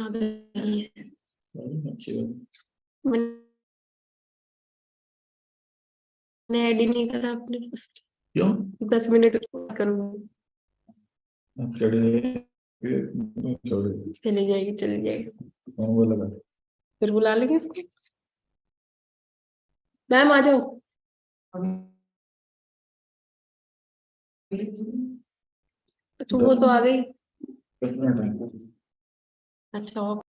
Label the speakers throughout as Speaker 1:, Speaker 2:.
Speaker 1: आ गई है। मैंने ऐड ही नहीं करा अपने।
Speaker 2: क्यों?
Speaker 1: 10 मिनट करूँगी। चली जाएगी चली जाएगी।
Speaker 2: कौन बोला?
Speaker 1: फिर बुला लेंगे इसको। मैम आ जाओ। तो वो तो आ गई।
Speaker 2: कितना टाइम?
Speaker 1: अच्छा।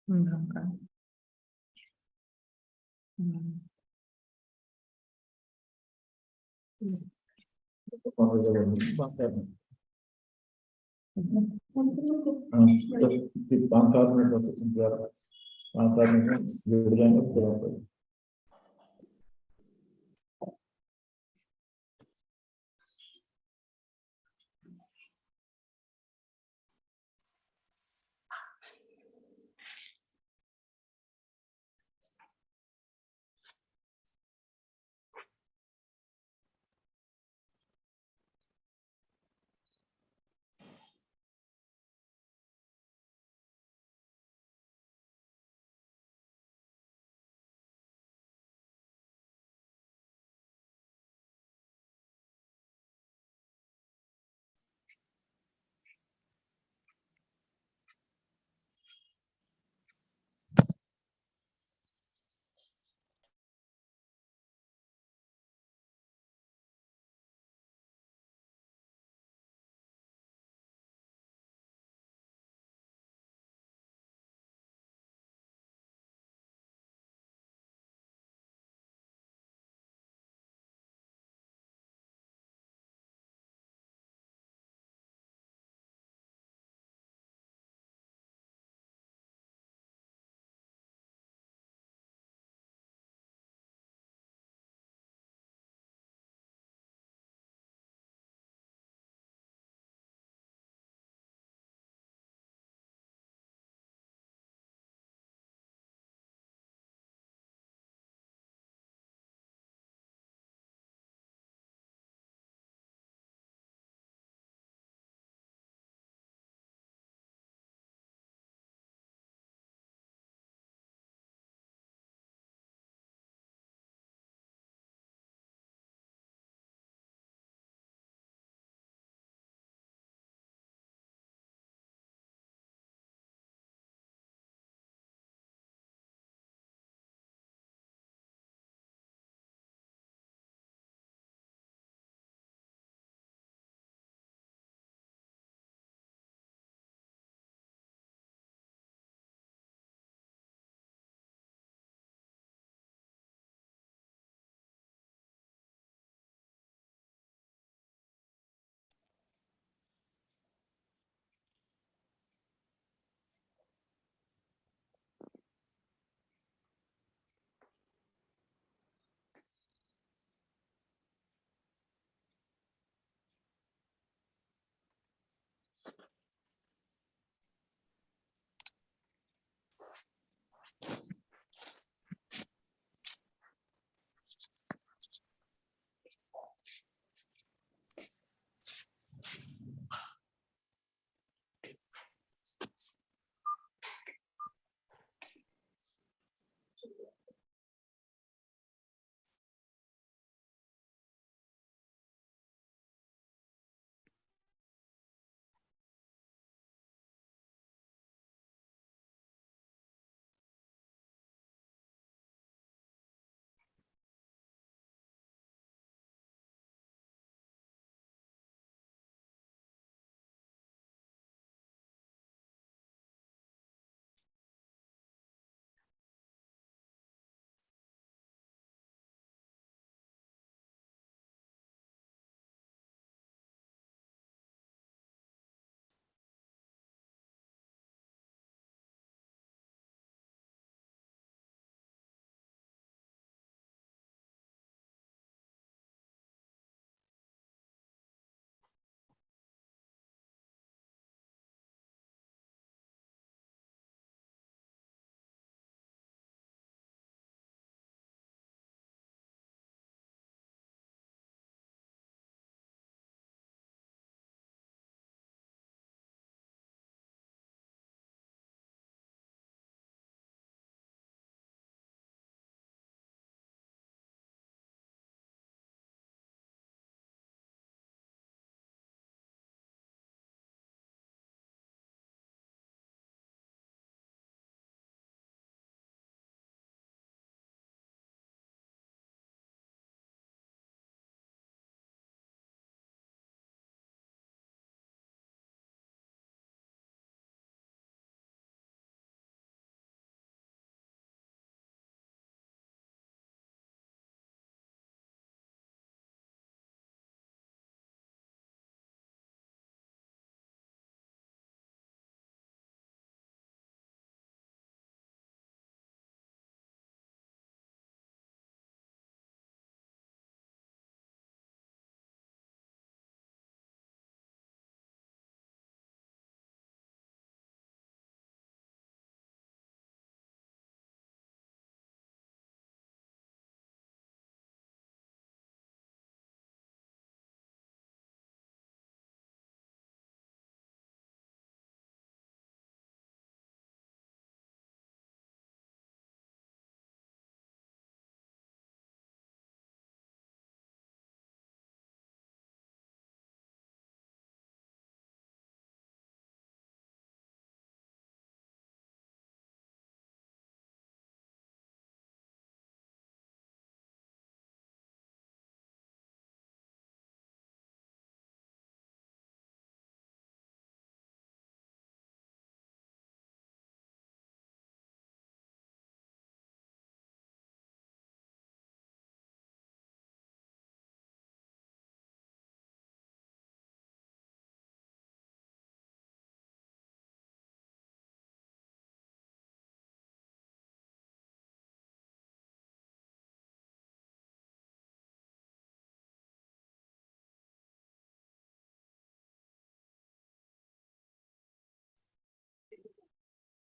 Speaker 2: कौन सी जगह में बात करनी? हाँ, तो 5-7 मिनट बस इंतजार करो। 5-7 मिनट में जुड़ जाएंगे उसके बाद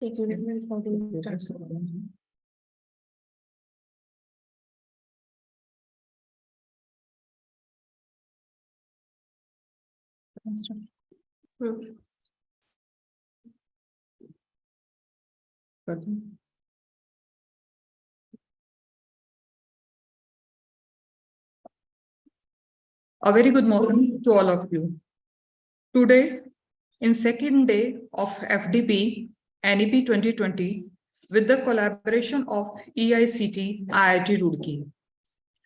Speaker 1: एक मिनट में रिकॉर्डिंग स्टार्ट करो।
Speaker 3: A very good morning to all of you. Today, in second day of FDP NEP 2020, with the collaboration of EICT IIT Roorkee,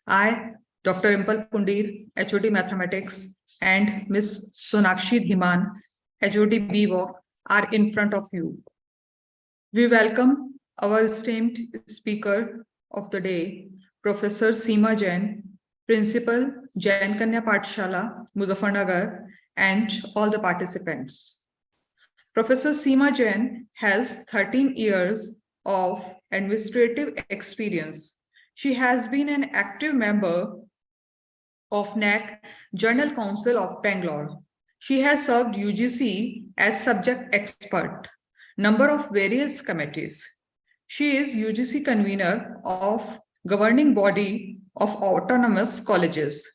Speaker 3: I, Dr. Impal Pundir, HOD Mathematics, and Ms. Sonakshi Dhiman, HOD BVOC, are in front of you. We welcome our esteemed speaker of the day, Professor Seema Jain, Principal, Jain Kanya Pathshala, Muzaffarnagar, and all the participants. Professor Seema Jain has 13 years of administrative experience. She has been an active member of NAC Journal Council of Bangalore. She has served UGC as subject expert, number of various committees. She is UGC convener of governing body of autonomous colleges.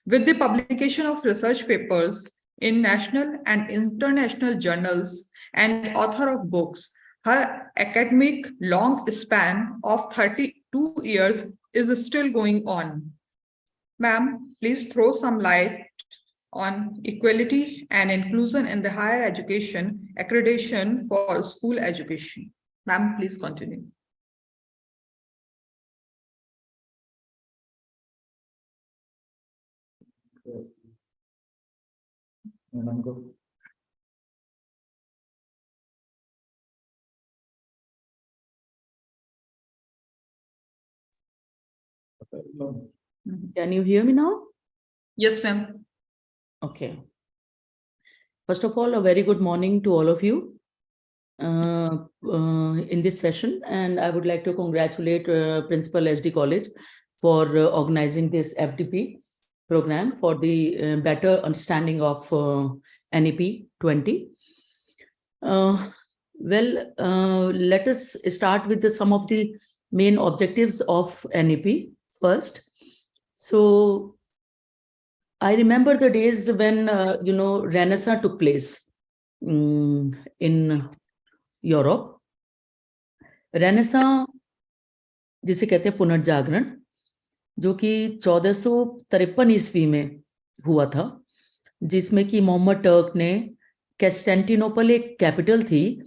Speaker 3: With the publication of research papers in national and international journals and author of books, her academic long span of 32 years is still going on. Ma'am, please throw some light on equality and inclusion in the higher education accreditation for school education. Ma'am, please continue.
Speaker 4: Can you hear me now?
Speaker 3: Yes, ma'am.
Speaker 4: Okay. First of all, a very good morning to all of you in this session. And I would like to congratulate Principal SD College for organizing this FDP program for the better understanding of NEP 20. Let us start with some of the main objectives of NEP first. So I remember the days when, Renaissance took place in Europe. Renaissance, जिसे कहते हैं पुनर्जागरण, जो कि 1453 ईस्वी में हुआ था, जिसमें कि मोहम्मद टर्क ने कैस्टेंटिनोपल एक कैपिटल थी,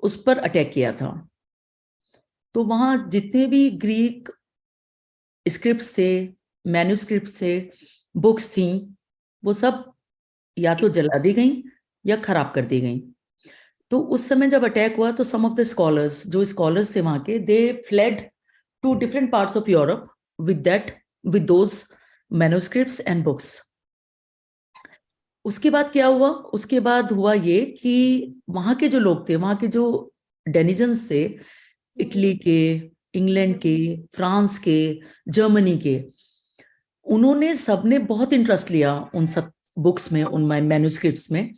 Speaker 4: उस पर अटैक किया था. तो वहां जितने भी ग्रीक स्क्रिप्ट्स थे, मैन्यूस्क्रिप्ट्स थे, बुक्स थी, वो सब या तो जला दी गई या खराब कर दी गई. तो उस समय जब अटैक हुआ तो सम ऑफ द स्कॉलर्स, जो स्कॉलर्स थे वहां के, they fled to different parts of Europe with those manuscripts and books. उसके बाद क्या हुआ? उसके बाद हुआ ये कि वहां के जो लोग थे, वहां के जो डेनिजन्स थे, इटली के, इंग्लैंड के, फ्रांस के, जर्मनी के, उन्होंने सबने बहुत इंटरेस्ट लिया उन सब बुक्स में, उन मैन्यूस्क्रिप्ट्स में,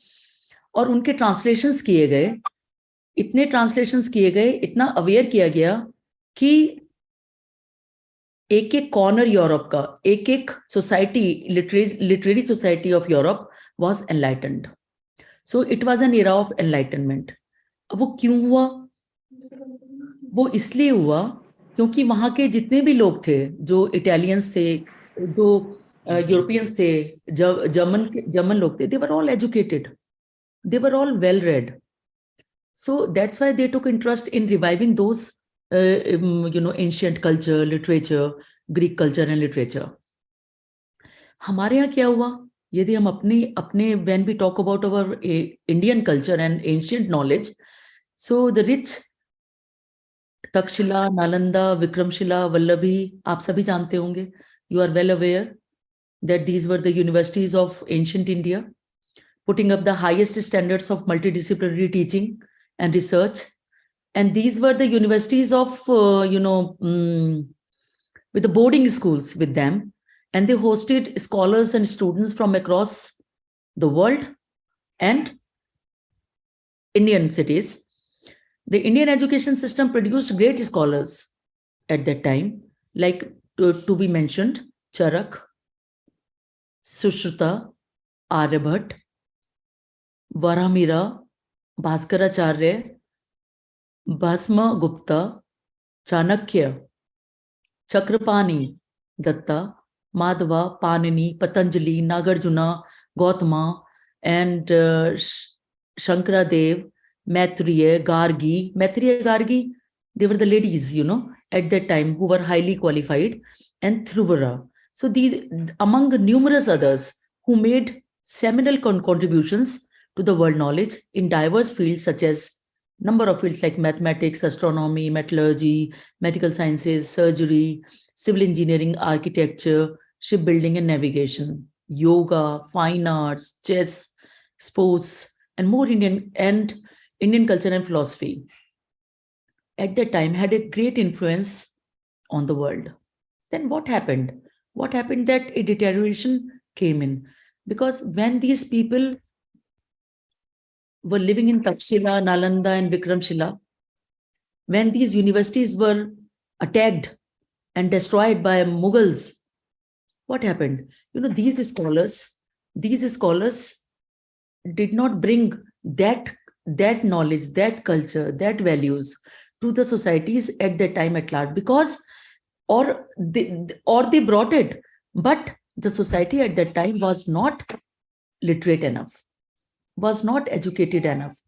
Speaker 4: और उनके ट्रांसलेशंस किए गए. इतने ट्रांसलेशंस किए गए, इतना अवेयर किया गया कि एक एक कॉर्नर यूरोप का, एक एक society, literary society of Europe was enlightened. So it was an era of enlightenment. अब वो क्यों हुआ? वो इसलिए हुआ क्योंकि वहां के जितने भी लोग थे, जो इटालियंस थे, जो यूरोपियंस थे, जर्मन लोग थे, they were all educated, they were all well read. So that's why they took interest in reviving those ancient culture, literature, Greek culture and literature. हमारे यहाँ क्या हुआ? यदि हम अपने when we talk about our Indian culture and ancient knowledge, so the rich Takshashila, Nalanda, Vikramshila, Vallabhi, आप सभी जानते होंगे. You are well aware that these were the universities of ancient India, putting up the highest standards of multidisciplinary teaching and research. And these were the universities of, with the boarding schools with them. And they hosted scholars and students from across the world and Indian cities. The Indian education system produced great scholars at that time, like to be mentioned, Charak, Sushruta, Aryabhat, Varamira, Bhaskaracharya, Bhasma Gupta, Chanakya, Chakrapani, Datta, Madhava, Panini, Patanjali, Nagarjuna, Gautama, and Shankaradev, Maitreya, Gargi, they were the ladies, at that time who were highly qualified, and Thruvara. So these, among numerous others who made seminal contributions to the world knowledge in diverse fields such as number of fields like mathematics, astronomy, metallurgy, medical sciences, surgery, civil engineering, architecture, shipbuilding and navigation, yoga, fine arts, chess, sports, and more Indian culture and philosophy at that time had a great influence on the world. Then what happened? What happened that a deterioration came in? Because when these people were living in Takshila, Nalanda, and Vikramshila, when these universities were attacked and destroyed by Mughals, what happened? These scholars did not bring that knowledge, that culture, that values to the societies at that time at large, because or they brought it, but the society at that time was not literate enough, was not educated enough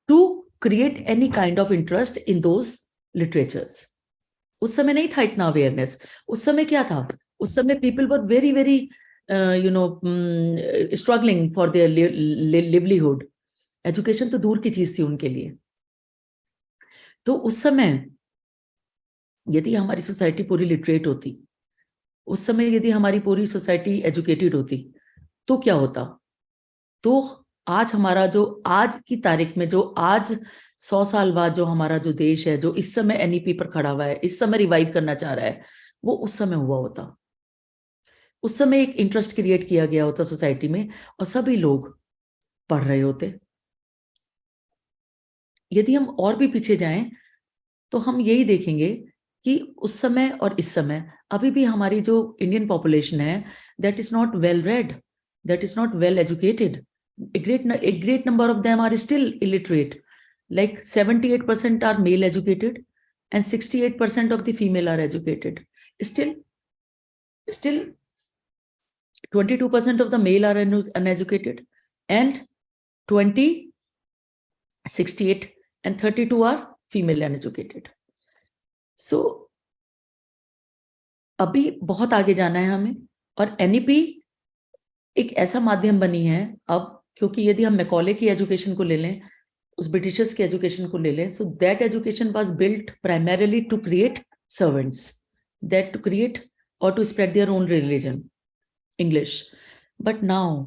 Speaker 4: to create any kind of interest in those literatures. उस समय नहीं था इतना awareness. उस समय क्या था? उस समय people were very, very struggling for their livelihood. Education तो दूर की चीज थी उनके लिए. तो उस समय यदि हमारी सोसाइटी पूरी लिटरेट होती, उस समय यदि हमारी पूरी सोसाइटी एजुकेटेड होती, तो क्या होता? तो आज हमारा जो आज की तारीख में, जो आज 100 साल बाद जो हमारा जो देश है, जो इस समय एनईपी पर खड़ा हुआ है, इस समय रिवाइव करना चाह रहा है, वो उस समय हुआ होता. उस समय एक इंटरेस्ट क्रिएट किया गया होता सोसाइटी में और सभी लोग पढ़ रहे होते. यदि हम और भी पीछे जाएं तो हम यही देखेंगे कि उस समय और इस समय अभी भी हमारी जो इंडियन पॉपुलेशन है, that is not well read, that is not well educated. A great number of them are still illiterate. Like 78% are male educated and 68% of the female are educated. Still 22% of the male are uneducated and 68 and 32 are female uneducated. So अभी बहुत आगे जाना है हमें, और NEP एक ऐसा माध्यम बनी है अब, क्योंकि यदि हम मैकॉले की एजुकेशन को ले लें, उस ब्रिटिशर्स की एजुकेशन को ले लें, so that education was built primarily to create servants, that to create और to spread their own religion, English. But now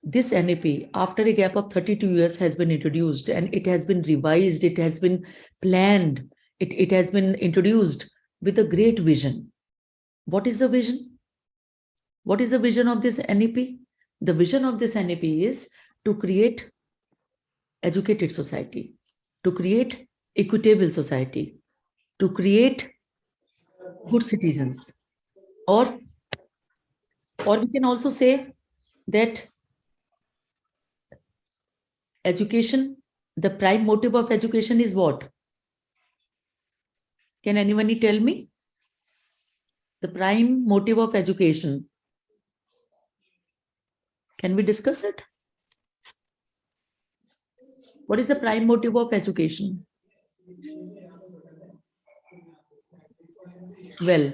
Speaker 4: this NEP, after a gap of 32 years, has been introduced and it has been revised, it has been planned, it has been introduced with a great vision. What is the vision? What is the vision of this NEP? The vision of this NEP is to create educated society, to create equitable society, to create good citizens. Or we can also say that education, the prime motive of education is what? Can anyone tell me? The prime motive of education. Can we discuss it? What is the prime motive of education? Well,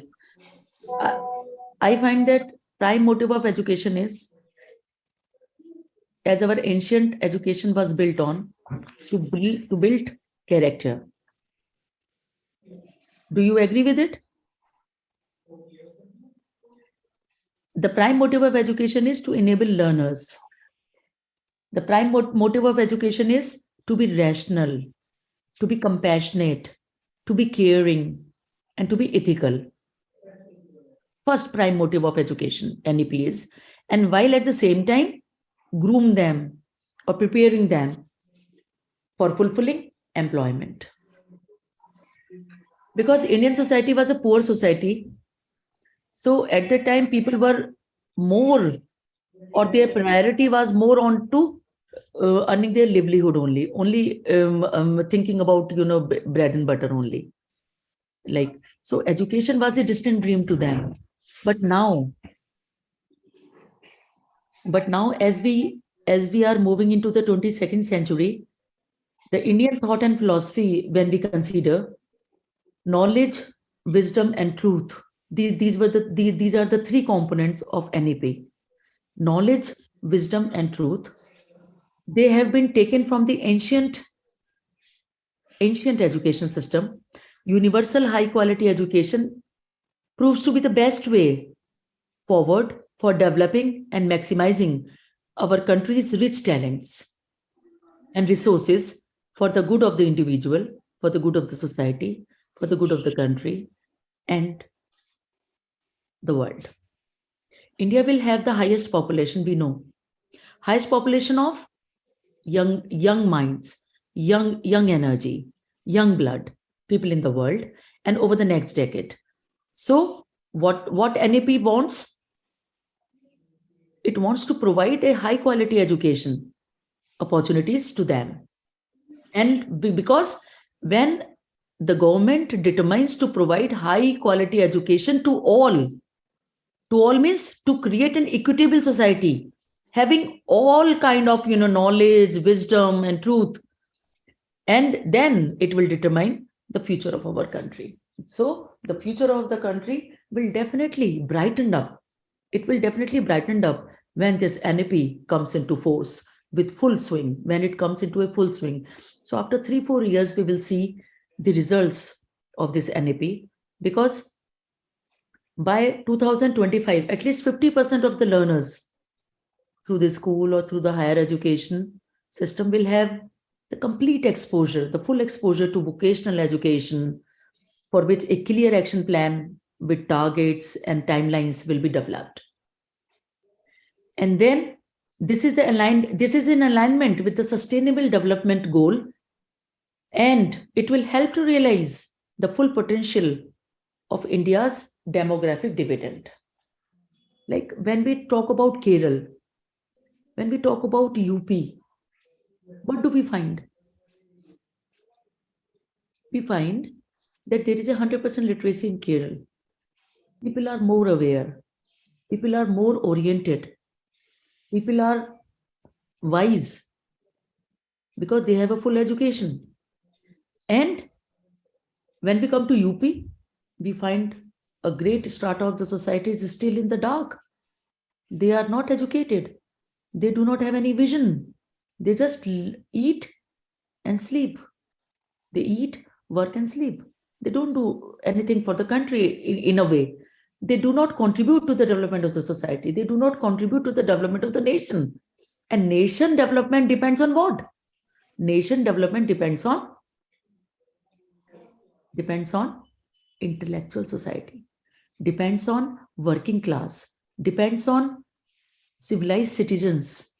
Speaker 4: I find that prime motive of education is, as our ancient education was built on, to build character. Do you agree with it? The prime motive of education is to enable learners. The prime motive of education is to be rational, to be compassionate, to be caring, and to be ethical. First prime motive of education, NEP is, and while at the same time groom them or preparing them for fulfilling employment. because Indian society was a poor society. So at the time, people were more, or their priority was more on to earning their livelihood only thinking about, bread and butter only. Like, so education was a distant dream to them. But now as we are moving into the 22nd century, the Indian thought and philosophy, when we consider knowledge, wisdom, and truth, these are the three components of NEP. Knowledge, wisdom, and truth. They have been taken from the ancient education system. Universal high quality education proves to be the best way forward for developing and maximizing our country's rich talents and resources for the good of the individual, for the good of the society, for the good of the country and the world. India will have the highest population, we know. Highest population of young minds, young energy, young blood, people in the world, and over the next decade. So what NEP wants? It wants to provide a high quality education opportunities to them. And because when the government determines to provide high quality education to all means to create an equitable society, having all kind of, knowledge, wisdom, and truth, and then it will determine the future of our country. So the future of the country will definitely brighten up. It will definitely brighten up when this NEP comes into force with full swing, when it comes into a full swing. So after 3-4 years, we will see the results of this NEP, because by 2025, at least 50% of the learners through the school or through the higher education system will have the complete exposure, the full exposure to vocational education, for which a clear action plan with targets and timelines will be developed. And then this is in alignment with the Sustainable Development Goal, and it will help to realize the full potential of India's demographic dividend. Like when we talk about Kerala, when we talk about UP, what do we find? We find that there is 100% literacy in Kerala. People are more aware. People are more oriented. People are wise because they have a full education. And when we come to UP, we find a great strata of the society is still in the dark. They are not educated. They do not have any vision. They just eat and sleep. They eat, work, and sleep. They don't do anything for the country in a way. They do not contribute to the development of the society. They do not contribute to the development of the nation. And nation development depends on what? Nation development depends on intellectual society, depends on working class, depends on civilized citizens.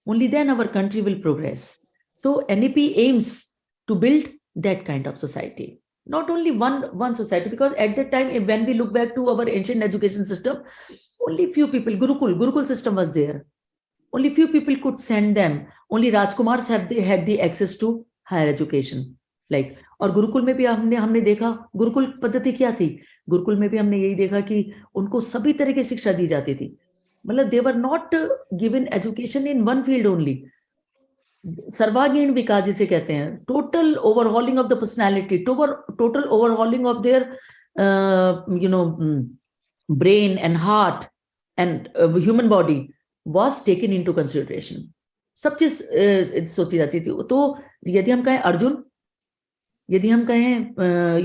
Speaker 4: Only then our country will progress. So NEP aims to build that kind of society. Not only one society, because at that time, when we look back to our ancient education system, only few people, Gurukul system was there. Only few people could send them. Only Rajkumars had the access to higher education. Like, और गुरुकुल में भी हमने देखा, गुरुकुल पद्धति क्या थी? गुरुकुल में भी हमने यही देखा कि उनको सभी तरह की शिक्षा दी जाती थी. मतलब they were not given education in one field only. सर्वांगीण विकास जिसे कहते हैं, total overhauling of the personality, total overhauling of their brain and heart and human body was taken into consideration. सब चीज सोची जाती थी. तो यदि हम कहें अर्जुन, यदि हम कहें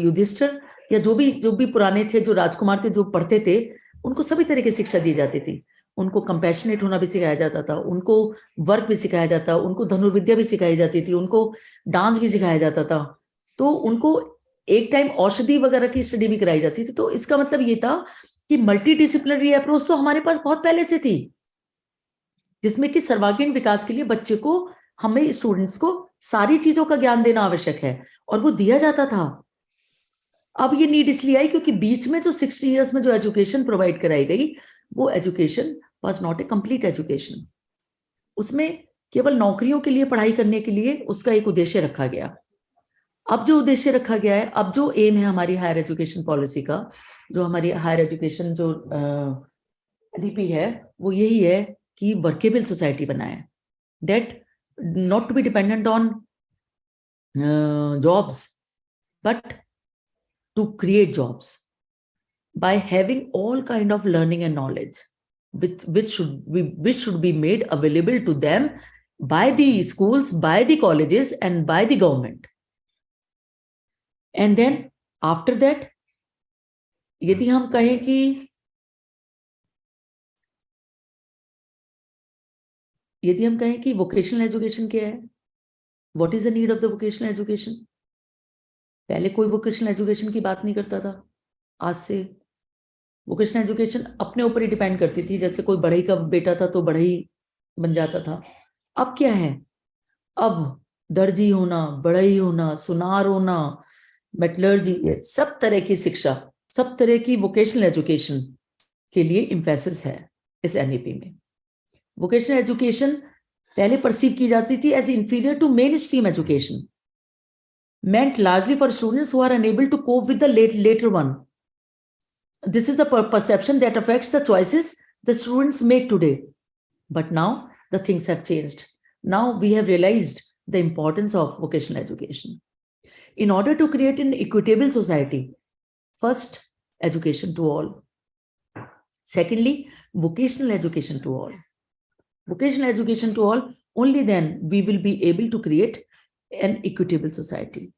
Speaker 4: युधिष्ठिर, या जो भी पुराने थे, जो राजकुमार थे, जो पढ़ते थे, उनको सभी तरह की शिक्षा दी जाती थी. उनको कंपैशनेट होना भी सिखाया जाता था, उनको वर्क भी सिखाया जाता, उनको धनुर्विद्या भी सिखाई जाती थी, उनको डांस भी सिखाया जाता था. तो उनको एक टाइम औषधि वगैरह की स्टडी भी कराई जाती थी. तो इसका मतलब ये था कि मल्टी डिसिप्लिनरी अप्रोच तो हमारे पास बहुत पहले से थी, जिसमें कि सर्वांगीण विकास के लिए बच्चे को, हमें स्टूडेंट्स को सारी चीजों का ज्ञान देना आवश्यक है, और वो दिया जाता था. अब ये नीड इसलिए आई क्योंकि बीच में जो 60 इयर्स में जो एजुकेशन प्रोवाइड कराई गई, वो education was not a complete education. उसमें केवल नौकरियों के लिए पढ़ाई करने के लिए उसका एक उद्देश्य रखा गया. अब जो उद्देश्य रखा गया है, अब जो एम है हमारी हायर एजुकेशन पॉलिसी का, जो हमारी हायर एजुकेशन जो एनईपी है, वो यही है कि वर्केबल सोसाइटी बनाए, that not to be dependent on jobs, but to create jobs by having all kind of learning and knowledge which should be made available to them by the schools, by the colleges and by the government. And then after that, यदि हम कहें कि vocational education क्या है, what is the need of the vocational education? पहले कोई vocational education की बात नहीं करता था. आज से वोकेशनल एजुकेशन अपने ऊपर ही डिपेंड करती थी. जैसे कोई बढ़ई का बेटा था तो बढ़ई बन जाता था. अब क्या है, अब दर्जी होना, बढ़ई होना, सुनार होना, मेटलर्जी, सब तरह की शिक्षा, सब तरह की वोकेशनल एजुकेशन के लिए एम्फेसिस है इस एनईपी में. वोकेशनल एजुकेशन पहले परसीव की जाती थी as inferior to mainstream education, meant largely for students who are unable to cope with the later one. This is the perception that affects the choices the students make today. But now the things have changed. Now we have realized the importance of vocational education. In order to create an equitable society, first, education to all. Secondly, vocational education to all. Vocational education to all, only then we will be able to create an equitable society.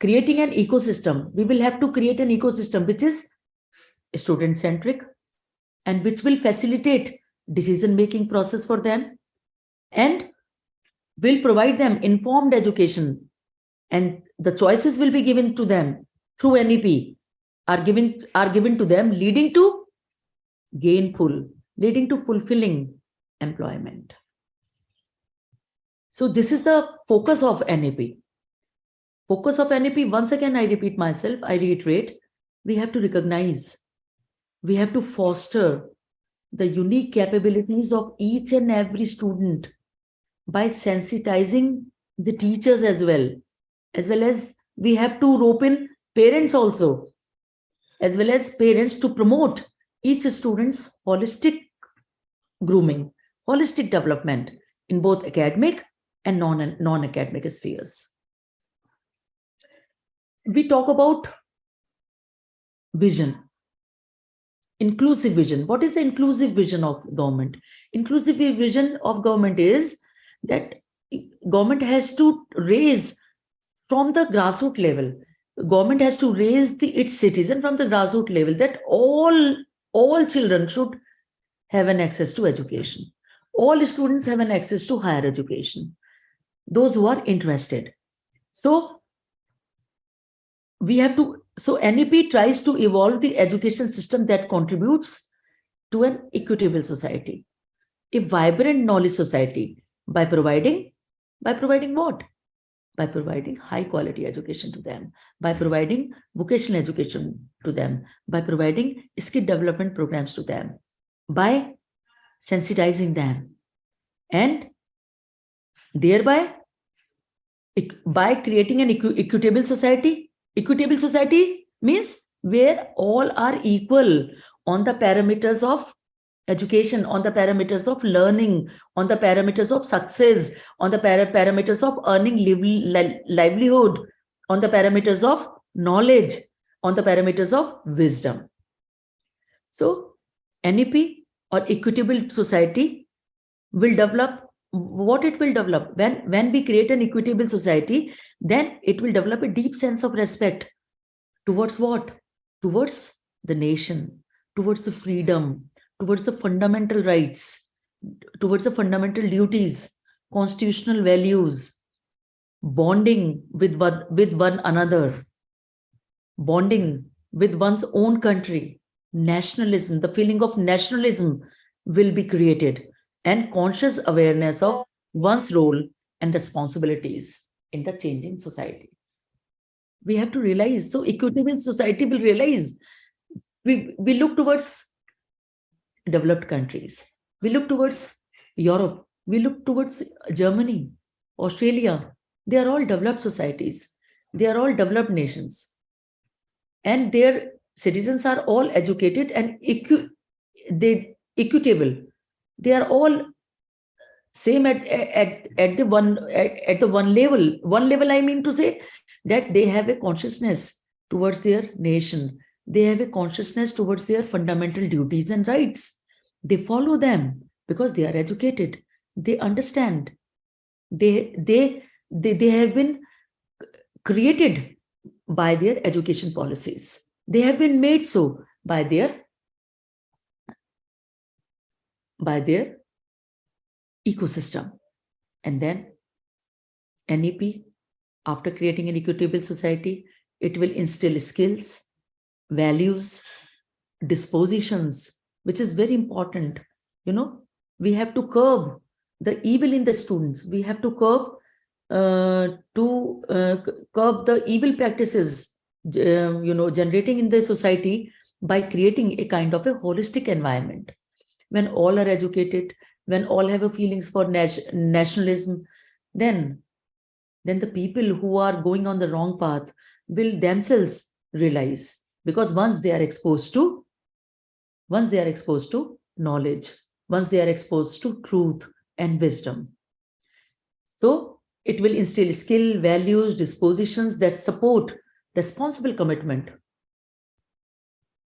Speaker 4: Creating an ecosystem, we will have to create an ecosystem which is student centric and which will facilitate decision making process for them and will provide them informed education, and the choices will be given to them through NEP are given to them, leading to fulfilling employment. So this is the focus of NEP. Focus of NEP, once again, I repeat myself, I reiterate, we have to recognize, we have to foster the unique capabilities of each and every student by sensitizing the teachers as well as we have to rope in parents also, as well as parents, to promote each student's holistic grooming, holistic development in both academic and non-academic spheres. We talk about vision, inclusive vision. What is the inclusive vision of government? Inclusive vision of government is that government has to raise from the grassroots level. Government has to raise its citizen from the grassroots level, that all children should have an access to education. All students have an access to higher education, those who are interested. So NEP tries to evolve the education system that contributes to an equitable society, a vibrant knowledge society, by providing what? By providing high quality education to them, by providing vocational education to them, by providing skill development programs to them, by sensitizing them, and thereby by creating an equitable society. Equitable society means where all are equal on the parameters of education, on the parameters of learning, on the parameters of success, on the parameters of earning livelihood, on the parameters of knowledge, on the parameters of wisdom. So NEP or equitable society will develop. What it will develop when we create an equitable society, then it will develop a deep sense of respect towards what? Towards the nation, towards the freedom, towards the fundamental rights, towards the fundamental duties, constitutional values, bonding with one another, bonding with one's own country, nationalism, the feeling of nationalism will be created, and conscious awareness of one's role and responsibilities in the changing society. We have to realize. So equitable society will realize. We look towards developed countries. We look towards Europe. We look towards Germany, Australia. They are all developed societies. They are all developed nations. And their citizens are all educated and equitable. They are all same at the one level. One level, I mean to say that they have a consciousness towards their nation. They have a consciousness towards their fundamental duties and rights. They follow them because they are educated. They understand. They have been created by their education policies. They have been made so by their ecosystem. And then NEP, after creating an equitable society, it will instill skills, values, dispositions, which is very important. You know, we have to curb the evil in the students. We have to curb the evil practices, generating in the society by creating a kind of a holistic environment. When all are educated, when all have a feelings for nationalism, then the people who are going on the wrong path will themselves realize, because once they are exposed to knowledge, once they are exposed to truth and wisdom. So it will instill skill, values, dispositions that support responsible commitment.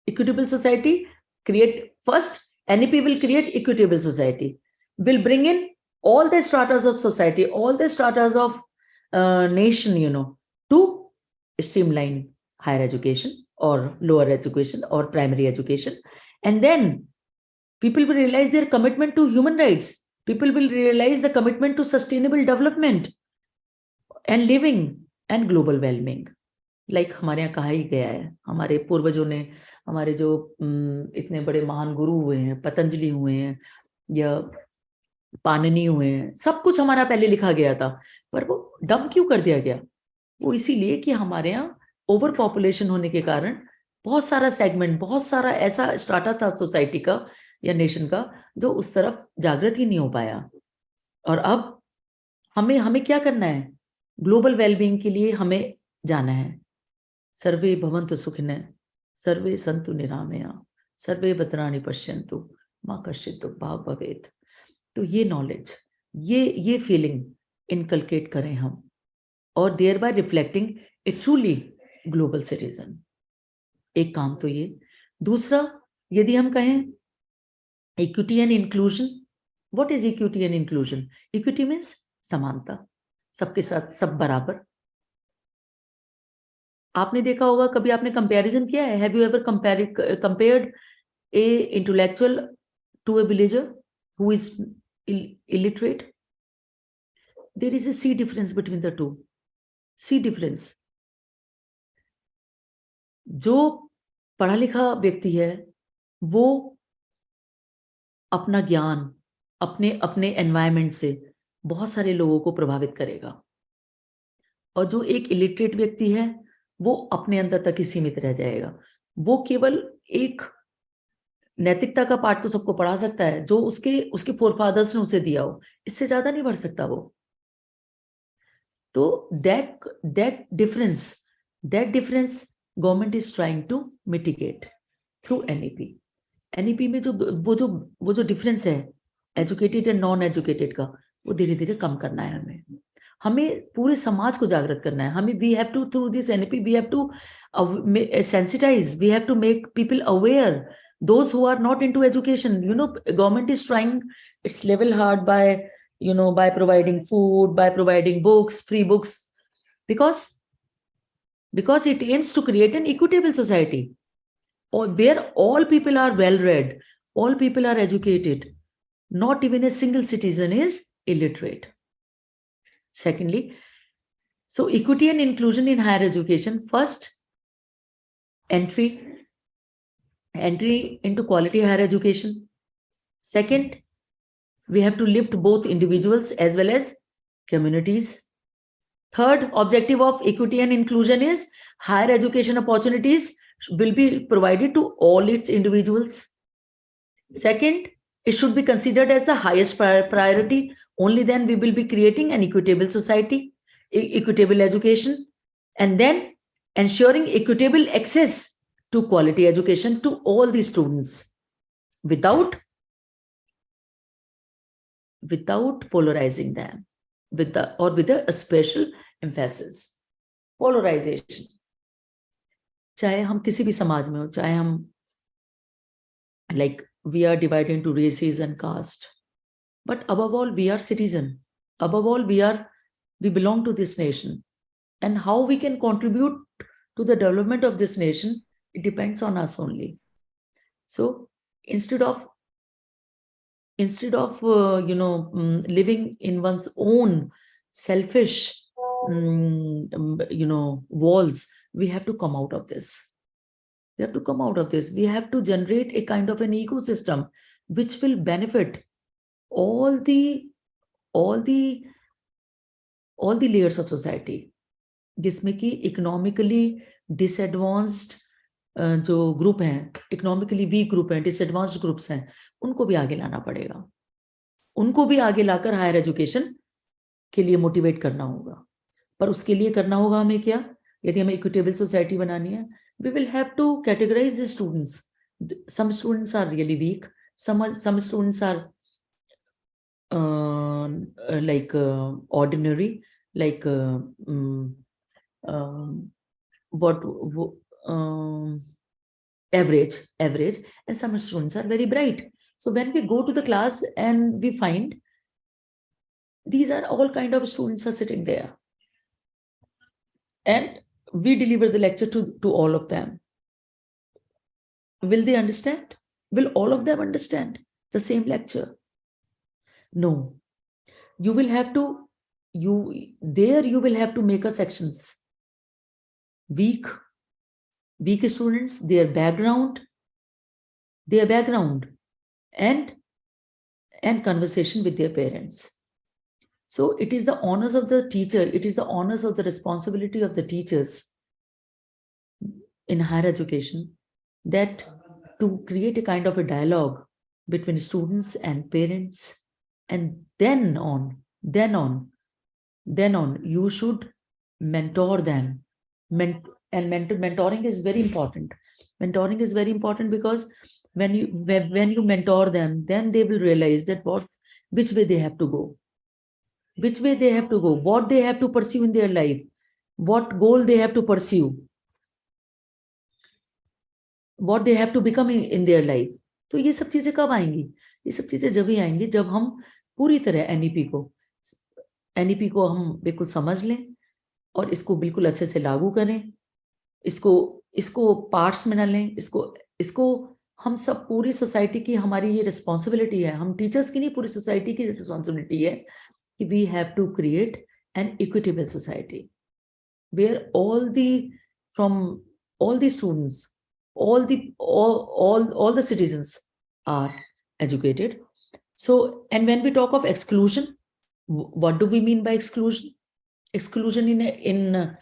Speaker 4: Equitable society NEP will create equitable society, will bring in all the stratas of society, all the stratas of nation, to streamline higher education or lower education or primary education. And then people will realize their commitment to human rights. People will realize the commitment to sustainable development and living and global well-being. Like हमारे यहाँ कहा ही गया है, हमारे पूर्वजों ने, हमारे जो इतने बड़े महान गुरु हुए हैं, पतंजलि हुए हैं या पाणिनि हुए हैं, सब कुछ हमारा पहले लिखा गया था, पर वो डम क्यों कर दिया गया? वो इसीलिए कि हमारे यहाँ ओवर पॉपुलेशन होने के कारण बहुत सारा सेगमेंट, बहुत सारा ऐसा स्ट्राटा था सोसाइटी का या नेशन का जो उस तरफ जागृत ही नहीं हो पाया. और अब हमें क्या करना है? ग्लोबल वेलबींग के लिए हमें जाना है. सर्वे भवन्तु सुखिनः, सर्वे सन्तु निरामया, सर्वे भद्राणि पश्यन्तु मा कश्चित् दुःखभाग् भवेत्. तो ये नॉलेज, ये फीलिंग इनकलकेट करें हम, और thereby reflecting a truly global citizen. एक काम तो ये. दूसरा, यदि हम कहें equity and inclusion, what is equity and inclusion? Equity means समानता, सबके साथ सब बराबर. आपने देखा होगा, कभी आपने कंपैरिजन किया है? Have you ever compared a intellectual to a villager who is illiterate? There is a sea difference between the two. Sea difference. जो पढ़ा लिखा व्यक्ति है वो अपना ज्ञान अपने एनवायरनमेंट से बहुत सारे लोगों को प्रभावित करेगा, और जो एक इलिटरेट व्यक्ति है वो अपने अंदर तक ही सीमित रह जाएगा. वो केवल एक नैतिकता का पाठ तो सबको पढ़ा सकता है जो उसके फोरफादर्स ने उसे दिया हो, इससे ज्यादा नहीं बढ़ सकता वो. तो that difference government is trying to mitigate through NEP. NEP में जो वो जो डिफरेंस है एजुकेटेड एंड नॉन एजुकेटेड का, वो धीरे धीरे कम करना है. हमें पूरे समाज को जागृत करना है. हमें we have to, through this NEP we have to sensitize, we have to make people aware, those who are not into education. Government is trying its level hard by providing food, by providing books, free books, because it aims to create an equitable society, or where all people are well read, all people are educated, not even a single citizen is illiterate. Secondly, so equity and inclusion in higher education. First, entry into quality higher education. Second, we have to lift both individuals as well as communities Third objective of equity and inclusion is higher education opportunities will be provided to all its individuals. Second, it should be considered as the highest priority. Only then we will be creating an equitable society, equitable education, and then ensuring equitable access to quality education to all the students without polarizing them with a special emphasis. Polarization. चाहे हम किसी भी समाज में हो, चाहे हम like we are divided into races and caste, but above all we are citizen. Above all we belong to this nation, and how we can contribute to the development of this nation, it depends on us only. So instead of living in one's own selfish walls, we have to come out of this. We have to come out of this. We have to generate a kind of an ecosystem which will benefit all the layers of society, जिसमें कि economically डिसएडवांस्ड जो group हैं, economically weak group हैं, डिसएडवांस्ड groups हैं, उनको भी आगे लाना पड़ेगा. उनको भी आगे लाकर हायर एजुकेशन के लिए मोटिवेट करना होगा. पर उसके लिए करना होगा हमें क्या? यदि हमें इक्विटेबल सोसाइटी बनानी है, we will have to categorize the students. Some students are really weak. Some students are ordinary, like average, and some students are very bright. So when we go to the class and we find these are all kind of students are sitting there, and we deliver the lecture to all of them. Will they understand? Will all of them understand the same lecture? No. You will have to make a sections. Weak students, their background, and conversation with their parents. So it is the honors of the teacher, it is the honors of the responsibility of the teachers in higher education that to create a kind of a dialogue between students and parents, and then on you should mentor them. Mentoring is very important. Mentoring is very important because when you mentor them, then they will realize that which way they have to go. What they have to pursue in their life, what goal they have to pursue, what they have to become in their life. तो ये सब चीजें कब आएंगी? ये सब चीजें जब ही आएंगी जब हम पूरी तरह एनईपी को हम बिल्कुल समझ लें और इसको बिल्कुल अच्छे से लागू करें. इसको पार्ट्स में ना लें. इसको हम सब पूरी सोसाइटी की हमारी ये रिस्पॉन्सिबिलिटी है. हम टीचर्स की नहीं, पूरी सोसाइटी की रिस्पॉन्सिबिलिटी है कि we have to create an equitable society where all the students, all the citizens are educated. So, and when we talk of exclusion, what do we mean by exclusion? Exclusion in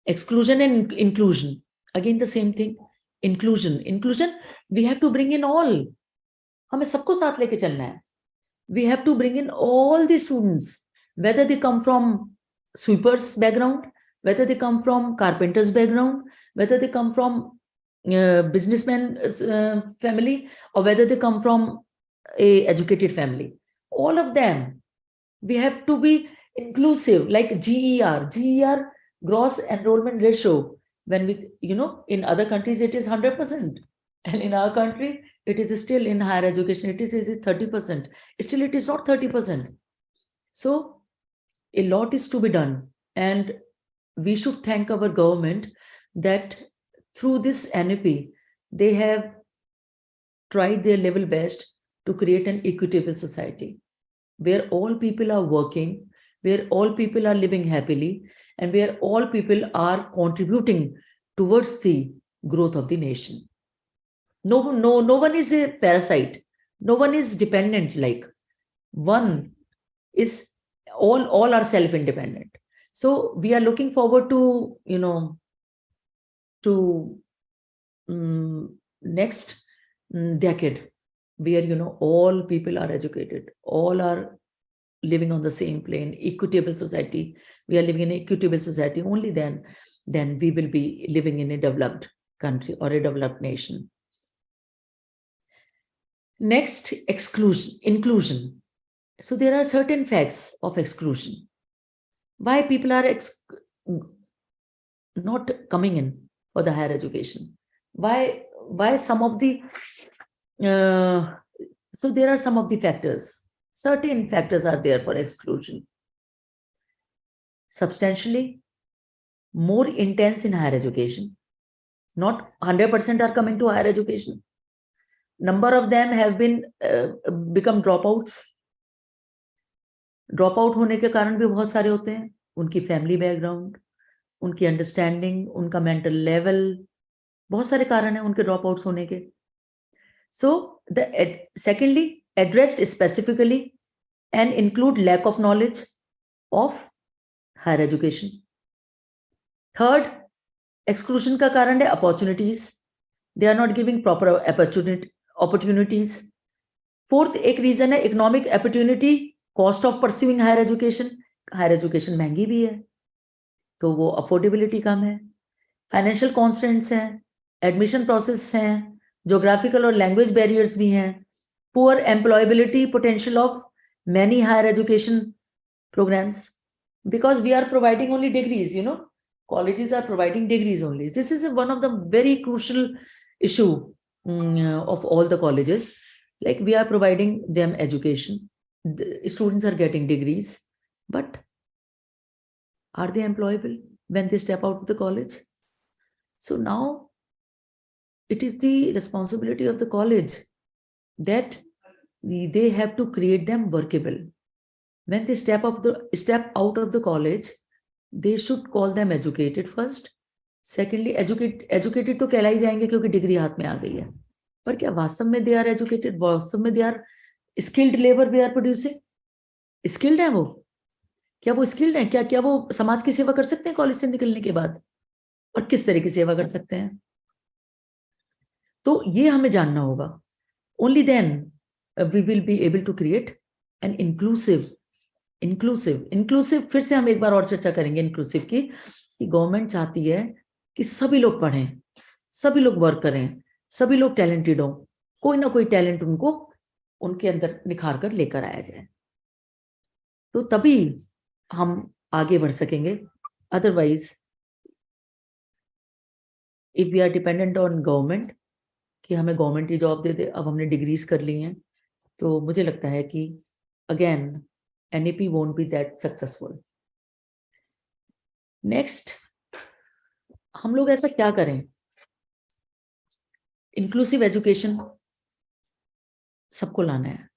Speaker 4: exclusion and inclusion, again the same thing. Inclusion, we have to bring in all. हमें सबको साथ लेके चलना है. We have to bring in all the students, whether they come from sweepers background, whether they come from carpenters background, whether they come from businessman family, or whether they come from a educated family. All of them, we have to be inclusive, like GER, gross enrollment ratio. When we, in other countries it is 100%, and in our country it is still, in higher education it is 30%. Still it is not 30%. So a lot is to be done, and we should thank our government that through this NEP they have tried their level best to create an equitable society where all people are working, where all people are living happily, and where all people are contributing towards the growth of the nation. No one is a parasite. No one is dependent. Like one is all are self-independent. So we are looking forward to, to next decade, where, all people are educated, all are living on the same plane, equitable society. We are living in an equitable society. Only then we will be living in a developed country or a developed nation. Next, inclusion. So there are certain facts of exclusion. Why people are not coming in for the higher education? Why some of the so there are some of the factors. Certain factors are there for exclusion. Substantially more intense in higher education. Not 100% are coming to higher education. Number of them have been become dropouts. Drop out होने के कारण भी बहुत सारे होते हैं. उनकी family background, उनकी अंडरस्टैंडिंग, उनका मेंटल लेवल, बहुत सारे कारण हैं उनके ड्रॉप आउट्स होने के. So secondly addressed specifically and include lack of knowledge of higher education. Third, exclusion का कारण है opportunities. They are not giving proper opportunities. Fourth एक रीजन है economic opportunity, cost of pursuing higher education. Higher education महंगी भी है तो वो अफोर्डेबिलिटी कम है. फाइनेंशियल कॉन्स्टेंट्स हैं, एडमिशन प्रोसेस हैं, ज्योग्राफिकल और लैंग्वेज बैरियर्स भी हैं, poor employability potential of many higher education programmes, because we are providing only degrees. Colleges are providing degrees only. This is one of the very crucial issue of all the colleges. Like we are providing them education. The students are getting degrees, but are they employable when they step out of the college? So now it is the responsibility of the college that they have to create them workable. When they step out of the college, they should call them educated first. Secondly, educated तो कहला ही जाएंगे क्योंकि degree हाथ में आ गई है, पर क्या वास्तव में they are educated? वास्तव में they are skilled labor they are producing? Skilled है वो? क्या वो skilled है? क्या वो समाज की सेवा कर सकते हैं कॉलेज से निकलने के बाद? और किस तरह की सेवा कर सकते हैं? तो ये हमें जानना होगा. Only then we will be able to create an inclusive. फिर से हम एक बार और चर्चा करेंगे इंक्लूसिव की, कि गवर्नमेंट चाहती है कि सभी लोग पढ़ें, सभी लोग वर्क करें, सभी लोग टैलेंटेड हों, कोई ना कोई टैलेंट उनको उनके अंदर निखार कर लेकर आया जाए, तो तभी हम आगे बढ़ सकेंगे. Otherwise if we are dependent on government कि हमें गवर्नमेंट ही जॉब दे दे, अब हमने डिग्रीज कर ली हैं, तो मुझे लगता है कि again NEP won't be that successful. Next, हम लोग ऐसा क्या करें? इंक्लूसिव एजुकेशन सबको लाना है.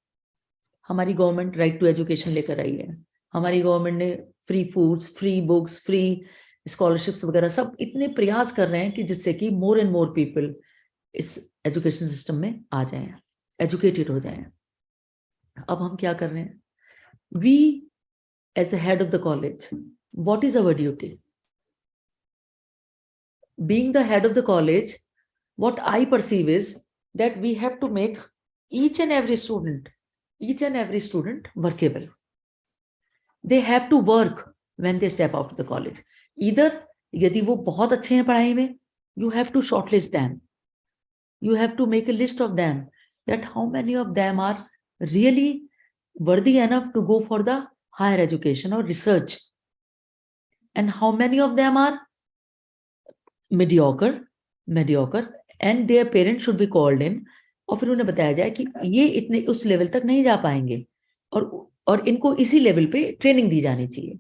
Speaker 4: हमारी गवर्नमेंट राइट टू एजुकेशन लेकर आई है. हमारी गवर्नमेंट ने free foods, free books, free scholarships वगैरह सब इतने प्रयास कर रहे हैं कि जिससे कि मोर एंड मोर पीपल इस एजुकेशन सिस्टम में आ जाएं, एजुकेटेड हो जाएं. अब हम क्या कर रहे हैं? We, as a head of the college, what is our duty? Being the head of the college, what I perceive is that we have to make each and every student workable. They have to work when they step out of the college. Either, यदि वो बहुत अच्छे हैं पढ़ाई में, you have to shortlist them. You have to make a list of them, that how many of them are really worthy enough to go for the higher education or research, and how many of them are mediocre, and their parents should be called in, और फिर उन्हें बताया जाए कि ये इतने उस level तक नहीं जा पाएंगे और इनको इसी लेवल पे ट्रेनिंग दी जानी चाहिए.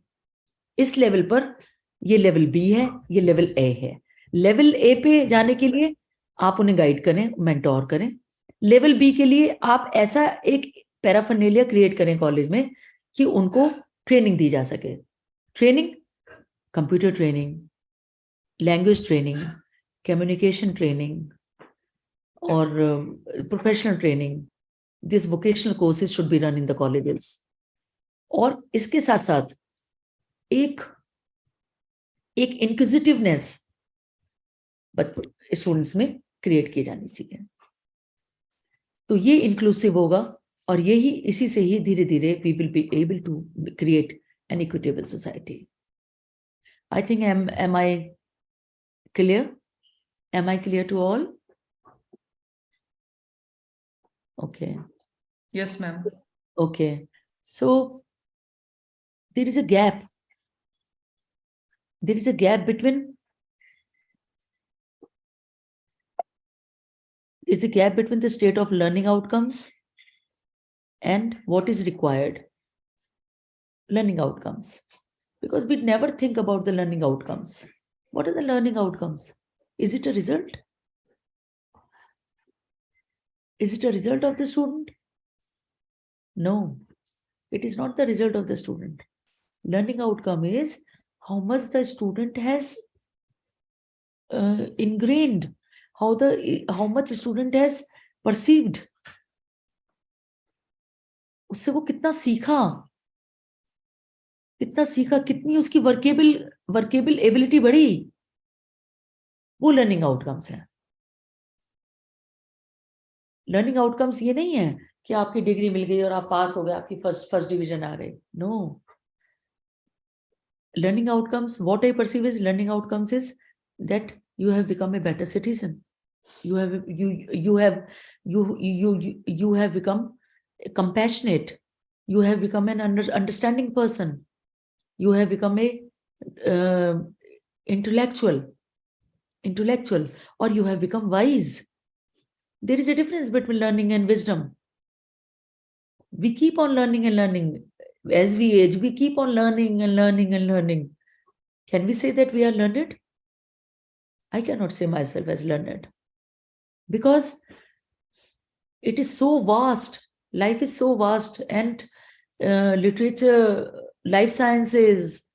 Speaker 4: इस लेवल पर ये लेवल बी है, ये लेवल ए है. लेवल ए पे जाने के लिए आप उन्हें गाइड करें, मेंटोर करें. लेवल बी के लिए आप ऐसा एक पैराफर्नेलिया क्रिएट करें कॉलेज में कि उनको ट्रेनिंग दी जा सके. Training, computer training, language training, communication training और professional training. This vocational courses should be run in the colleges. और इसके साथ साथ एक एक इंक्विजिटिवनेस स्टूडेंट्स में क्रिएट की जानी चाहिए। तो ये इंक्लूसिव होगा और यही इसी से ही धीरे धीरे we will be able to create an equitable society. I think am I clear? Am I clear to all? Okay.
Speaker 3: Yes, ma'am.
Speaker 4: Okay. So there is a gap. There is a gap between the state of learning outcomes and what is required. Learning outcomes. Because we never think about the learning outcomes. What are the learning outcomes? Is it a result? Is it a result of the student? No, it is not the result of the student. Learning outcome is how much the student has ingrained, how much student has perceived. उससे वो कितना सीखा, कितनी उसकी workable ability बढ़ी, वो learning outcomes है। Learning outcomes ये नहीं है कि आपकी डिग्री मिल गई और आप पास हो गए, आपकी फर्स्ट डिवीजन आ गई। No, learning outcomes, what I perceive as learning outcomes is that you have become a better citizen. You have become compassionate. You have become an understanding person. You have become a intellectual, or you have become wise. There is a difference between learning and wisdom. We keep on learning and learning. As we age, we keep on learning and learning and learning. Can we say that we are learned? I cannot say myself as learned, because it is so vast. Life is so vast, and literature, life sciences,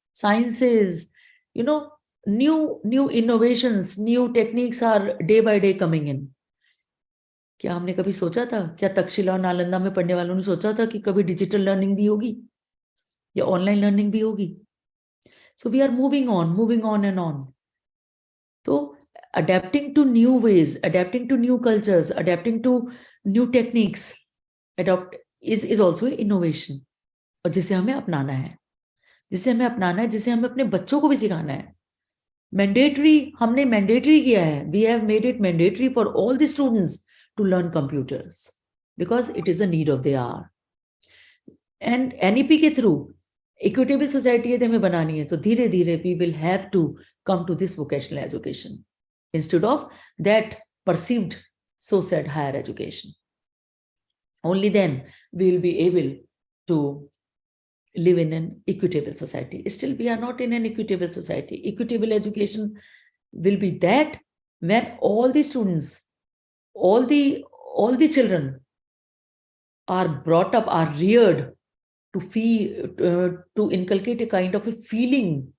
Speaker 4: new innovations, new techniques are day by day coming in. क्या हमने कभी सोचा था, क्या तक्षशिला और नालंदा में पढ़ने वालों ने सोचा था कि कभी डिजिटल लर्निंग भी होगी या ऑनलाइन लर्निंग भी होगी? So we are moving on and on. So adapting to new ways, adapting to new cultures, adapting to new techniques, is also innovation. और जिसे हमें अपनाना है, जिसे हमें अपने बच्चों को भी सिखाना है। हमने मैंडेटरी किया है. We have made it mandatory for all the students to learn computers because it is a need of the hour. And NEP के through equitable society यदि हमें बनानी है तो धीरे धीरे we will have to come to this vocational education instead of that perceived so said higher education. Only then we will be able to live in an equitable society. Still, we are not in an equitable society. Equitable education will be that when all the students, all the children are brought up, are reared to feel, to inculcate a kind of a feeling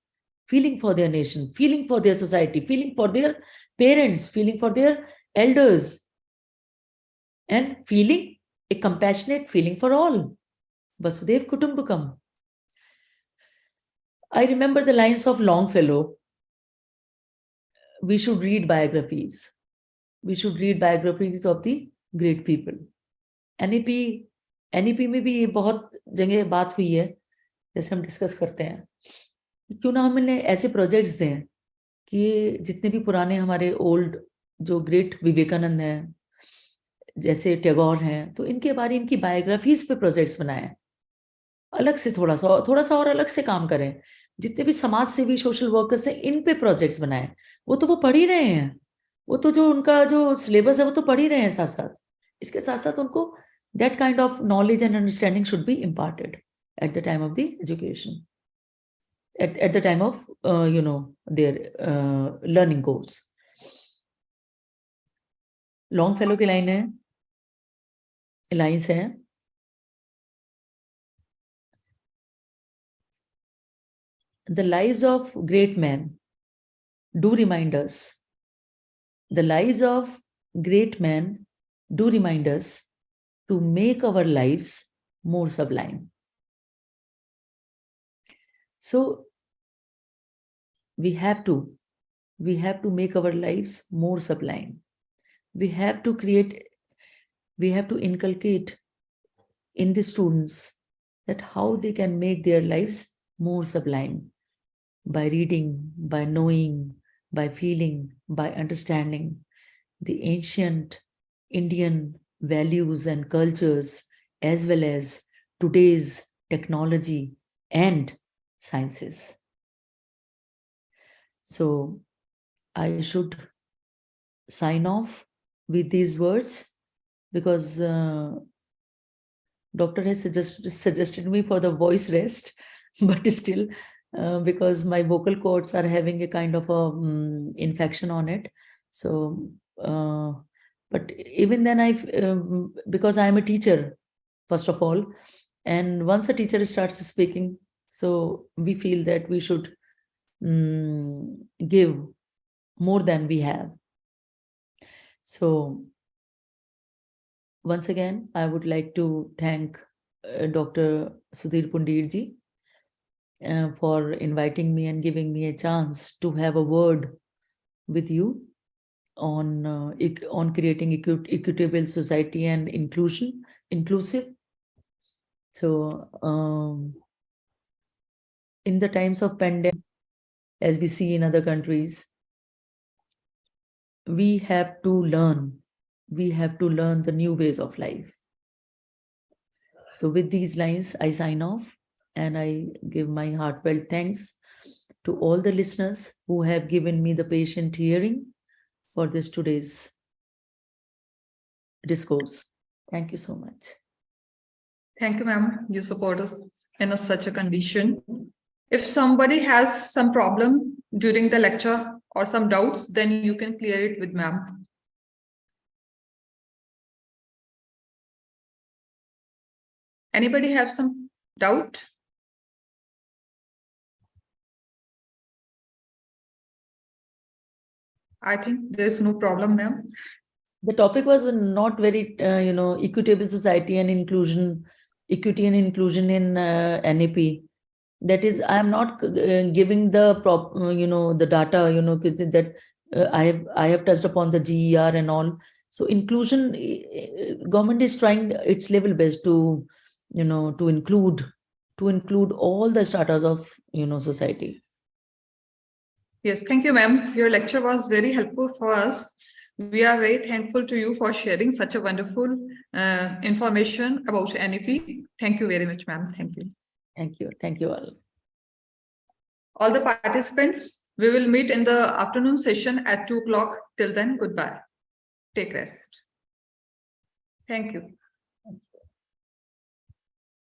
Speaker 4: for their nation, feeling for their society, feeling for their parents, feeling for their elders, and feeling a compassionate feeling for all. Vasudev Kutumbakam. I remember the lines of Longfellow. We should read biographies. We should read biographies of the great people. NEP में भी ये बहुत जगह बात हुई है, जैसे हम डिस्कस करते हैं, क्यों ना हमने ऐसे प्रोजेक्ट्स दें कि जितने भी पुराने हमारे ओल्ड जो ग्रेट विवेकानंद हैं, जैसे टैगोर हैं, तो इनकी बायोग्राफीज पे प्रोजेक्ट्स बनाएं, अलग से थोड़ा सा और अलग से काम करें। जितने भी समाज सेवी सोशल वर्कर्स हैं, इन पे प्रोजेक्ट्स बनाएं। वो पढ़ ही रहे हैं, वो तो जो उनका जो सिलेबस है वो तो पढ़ ही रहे हैं साथ साथ। इसके साथ साथ उनको that kind of knowledge and understanding should be imparted at the time of the education, at the time of their learning goals. Longfellow की लाइन्स हैं, the lives of great men do remind us. The lives of great men do remind us to make our lives more sublime. So we have to make our lives more sublime. We have to inculcate in the students that how they can make their lives more sublime by reading, by knowing, by feeling, by understanding the ancient Indian values and cultures, as well as today's technology and sciences. So I should sign off with these words because doctor has suggested me for the voice rest, but still because my vocal cords are having a kind of a infection on it. So, but even then because I am a teacher, first of all, and once a teacher starts speaking, so we feel that we should give more than we have. So once again, I would like to thank Dr. Sudhir Pundirji for inviting me and giving me a chance to have a word with you on creating equitable society and inclusive. So in the times of pandemic, as we see in other countries, we have to learn the new ways of life. So with these lines, I sign off and I give my heartfelt thanks to all the listeners who have given me the patient hearing for this today's discourse. Thank you so much.
Speaker 3: Thank you, ma'am. You support us in such a condition. If somebody has some problem during the lecture or some doubts, then you can clear it with ma'am. Anybody have some doubt? I think there's no problem, ma'am.
Speaker 4: The topic was not very, equitable society and inclusion, equity and inclusion in NEP. That is, I am not giving the the data, that I have touched upon the GER and all. So inclusion, government is trying its level best to, to include all the stratas of, society.
Speaker 3: Yes, thank you, ma'am. Your lecture was very helpful for us. We are very thankful to you for sharing such a wonderful information about NEP. Thank you very much, ma'am. Thank you.
Speaker 4: Thank you. Thank you all.
Speaker 3: All the participants, we will meet in the afternoon session at 2 o'clock. Till then, goodbye. Take rest. Thank you.
Speaker 4: Thank you.